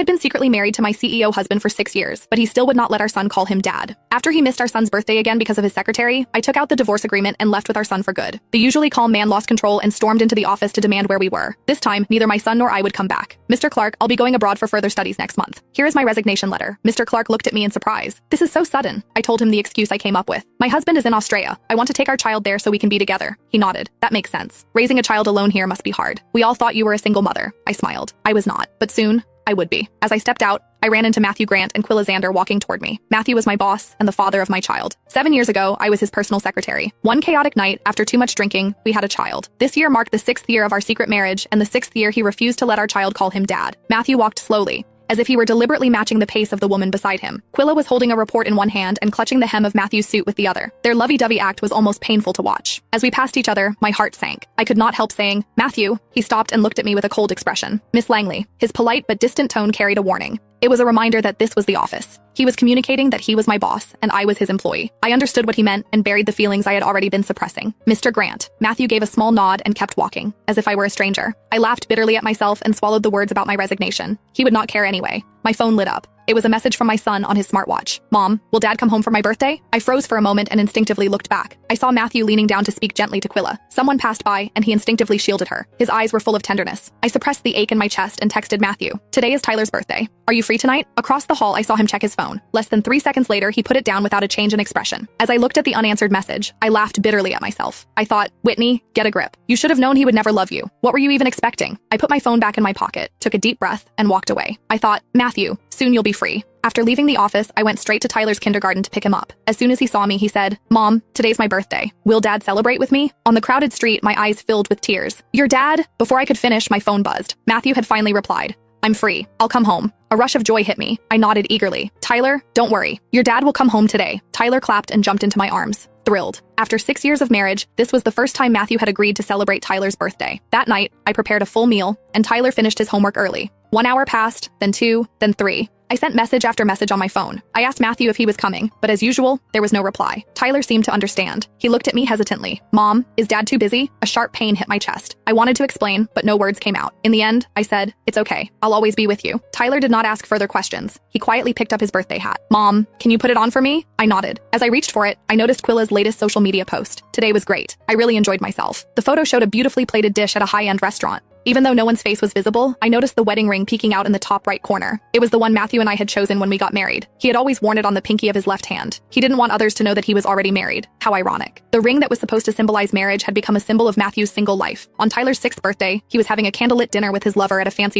had been secretly married to my CEO husband for 6 years, but he still would not let our son call him dad. After he missed our son's birthday again because of his secretary, I took out the divorce agreement and left with our son for good. The usually calm man lost control and stormed into the office to demand where we were. This time, neither my son nor I would come back. Mr. Clark, I'll be going abroad for further studies next month. Here is my resignation letter. Mr. Clark looked at me in surprise. This is so sudden. I told him the excuse I came up with. My husband is in Australia. I want to take our child there so we can be together. He nodded. That makes sense. Raising a child alone here must be hard. We all thought you were a single mother. I smiled. I was not, but soon, I would be. As I stepped out, I ran into Matthew Grant and Quilla Xander walking toward me. Matthew was my boss and the father of my child. 7 years ago, I was his personal secretary. One chaotic night, after too much drinking, we had a child. This year marked the 6th year of our secret marriage and the 6th year he refused to let our child call him dad. Matthew walked slowly, as if he were deliberately matching the pace of the woman beside him. Quilla was holding a report in one hand and clutching the hem of Matthew's suit with the other. Their lovey-dovey act was almost painful to watch. As we passed each other, my heart sank. I could not help saying, "Matthew." He stopped and looked at me with a cold expression. "Miss Langley." His polite but distant tone carried a warning. It was a reminder that this was the office. He was communicating that he was my boss and I was his employee. I understood what he meant and buried the feelings I had already been suppressing. "Mr. Grant." Matthew gave a small nod and kept walking, as if I were a stranger. I laughed bitterly at myself and swallowed the words about my resignation. He would not care anyway. My phone lit up. It was a message from my son on his smartwatch. "Mom, will Dad come home for my birthday?" I froze for a moment and instinctively looked back. I saw Matthew leaning down to speak gently to Quilla. Someone passed by, and he instinctively shielded her. His eyes were full of tenderness. I suppressed the ache in my chest and texted Matthew. "Today is Tyler's birthday. Are you free tonight?" Across the hall, I saw him check his phone. Less than 3 seconds later, he put it down without a change in expression. As I looked at the unanswered message, I laughed bitterly at myself. I thought, "Whitney, get a grip. You should have known he would never love you. What were you even expecting?" I put my phone back in my pocket, took a deep breath, and walked away. I thought, "Matthew, soon you'll be free." After leaving the office, I went straight to Tyler's kindergarten to pick him up. As soon as he saw me, he said, "Mom, today's my birthday. Will Dad celebrate with me?" On the crowded street, my eyes filled with tears. "Your dad?" Before I could finish, my phone buzzed. Matthew had finally replied. "I'm free. I'll come home." A rush of joy hit me. I nodded eagerly. "Tyler, don't worry. Your dad will come home today." Tyler clapped and jumped into my arms, thrilled. After 6 years of marriage, this was the first time Matthew had agreed to celebrate Tyler's birthday. That night, I prepared a full meal, and Tyler finished his homework early. 1 hour passed, then 2, then 3. I sent message after message on my phone. I asked Matthew if he was coming, but as usual, there was no reply. Tyler seemed to understand. He looked at me hesitantly. "Mom, is Dad too busy?" A sharp pain hit my chest. I wanted to explain, but no words came out. In the end, I said, "It's okay. I'll always be with you." Tyler did not ask further questions. He quietly picked up his birthday hat. "Mom, can you put it on for me?" I nodded. As I reached for it, I noticed Quilla's latest social media post. "Today was great. I really enjoyed myself." The photo showed a beautifully plated dish at a high-end restaurant. Even though no one's face was visible, I noticed the wedding ring peeking out in the top right corner. It was the one Matthew and I had chosen when we got married. He had always worn it on the pinky of his left hand. He didn't want others to know that he was already married. How ironic. The ring that was supposed to symbolize marriage had become a symbol of Matthew's single life. On Tyler's 6th birthday, he was having a candlelit dinner with his lover at a fancy